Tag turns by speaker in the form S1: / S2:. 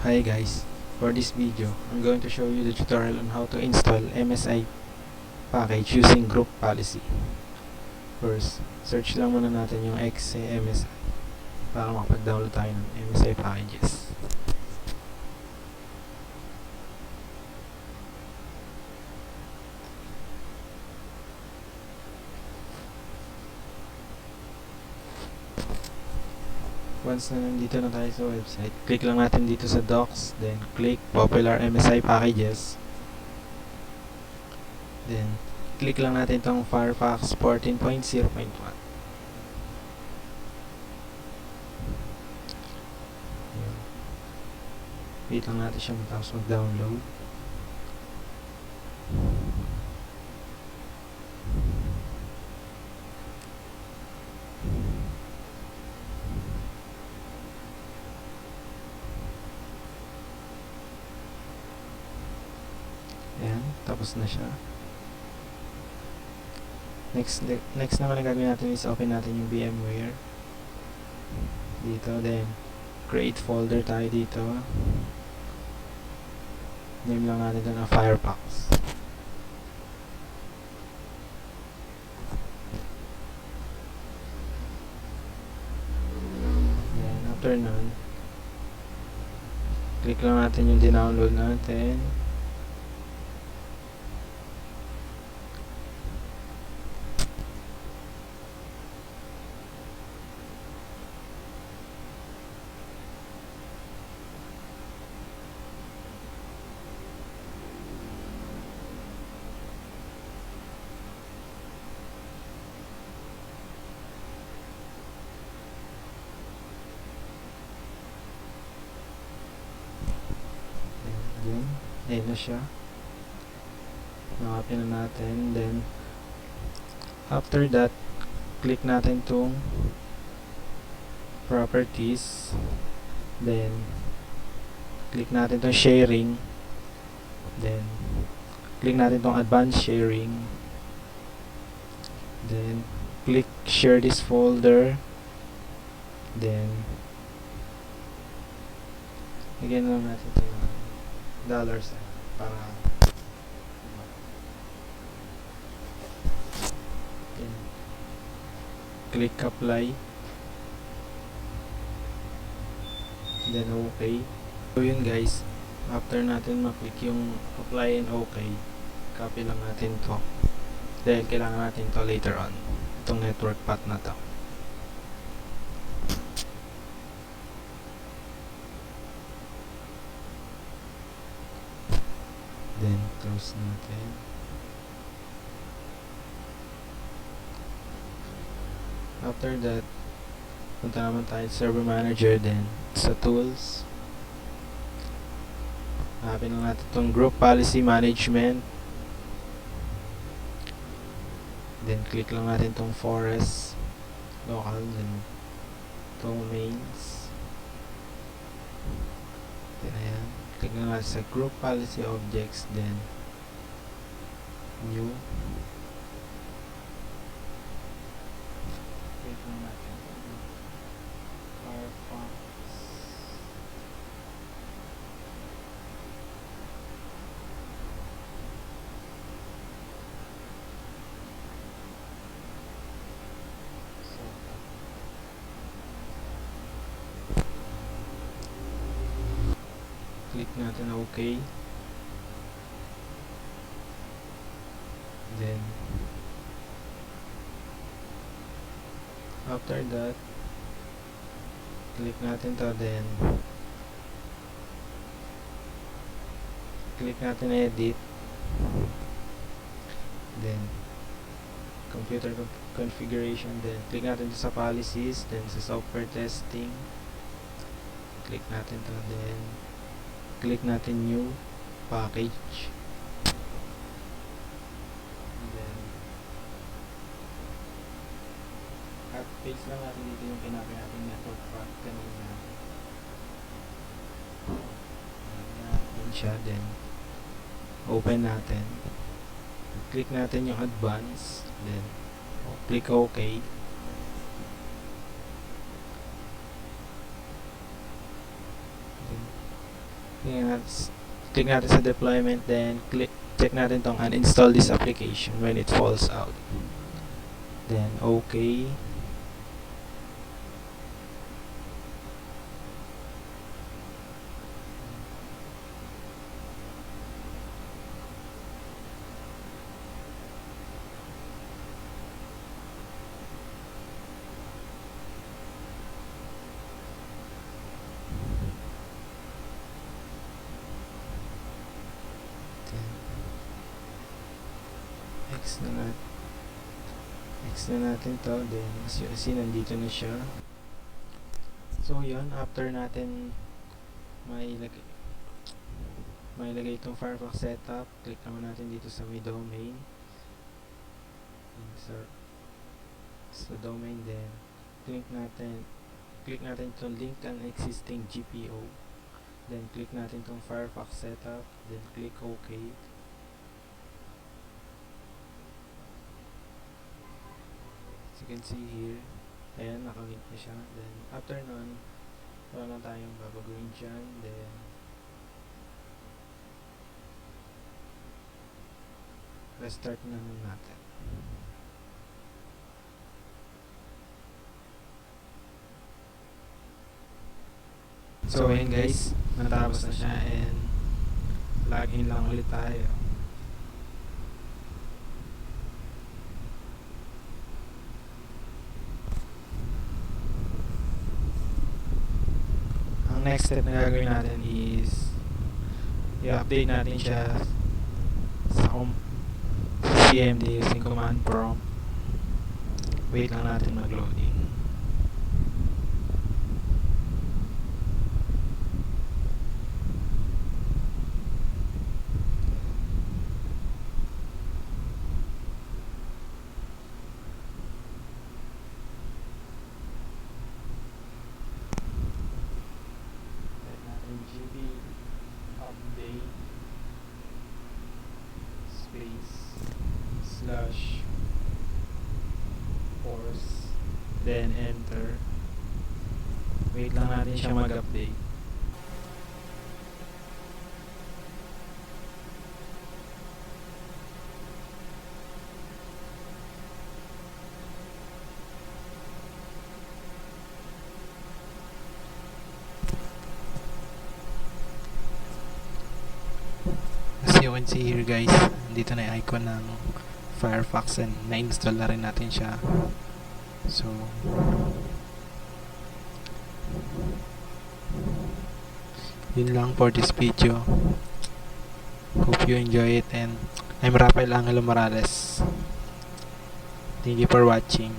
S1: Hi guys, for this video, I'm going to show you the tutorial on how to install MSI package using group policy. First, search lang muna natin yung exe MSI para makapag-download tayo ng MSI packages. Once na nandito na tayo sa website, click lang natin dito sa docs, then click popular MSI packages. Then, click lang natin itong Firefox 14.0.1. Wait lang natin siya matapos mag-download. Ayan, tapos na siya. Next naman na gagawin natin is open natin yung VMware dito, then create folder tayo dito, name lang natin ito na Firefox. Then after nun, click lang natin yung dinownload natin. Ayan na siya. Nakapin na natin. Then, after that, click natin itong properties. Then, click natin itong sharing. Then, click natin itong advanced sharing. Then, click share this folder. Then, lagyan lang natin ito yung dollars para click apply, then okay. So yun guys, after natin maklik yung apply and okay, copy lang natin to dahil kailangan natin to later on, itong network path na to. Then close natin. After that, punta naman tayo sa server manager, then sa tools. Hanapin lang natin itong group policy management. Then click lang natin itong forest local, then domains. Then ayan, click lang natin sa group policy objects, then new. Click lang natin Firefox. Click natin na okay. Then after that, click natin to, then click natin na edit, then computer configuration, then click natin to sa policies, then sa software testing, click natin to, then click natin new package, then at paste lang natin dito yung kinapin natin network path kanina. Ayan siya, then open natin, click natin yung advance, then click OK. click natin sa deployment, then check natin tong uninstall this application when it falls out. Then okay. X na natin to, then as you see, nandito na siya. So yun, after natin mailagay itong Firefox setup, click naman natin dito sa may domain, sa domain, then click natin itong link an existing GPO, then click natin itong Firefox setup, then click OK. As you can see here, ayan, nakalink na siya. Then after nun, wala na tayong babaguhin dyan. Then restart na natin. So ayun guys, natapos na siya, and login lang ulit tayo. Next step na gagawin natin is i-update natin siya sa CMD using command prompt. Wait lang natin mag-loading. Update /force, then enter. Wait lang natin siya mag-update. As you can see here guys, dito na yung icon ng Firefox, and na-install na rin natin siya. So yun lang for this video. Hope you enjoy it, and I'm Rafael Angelo. Thank you for watching.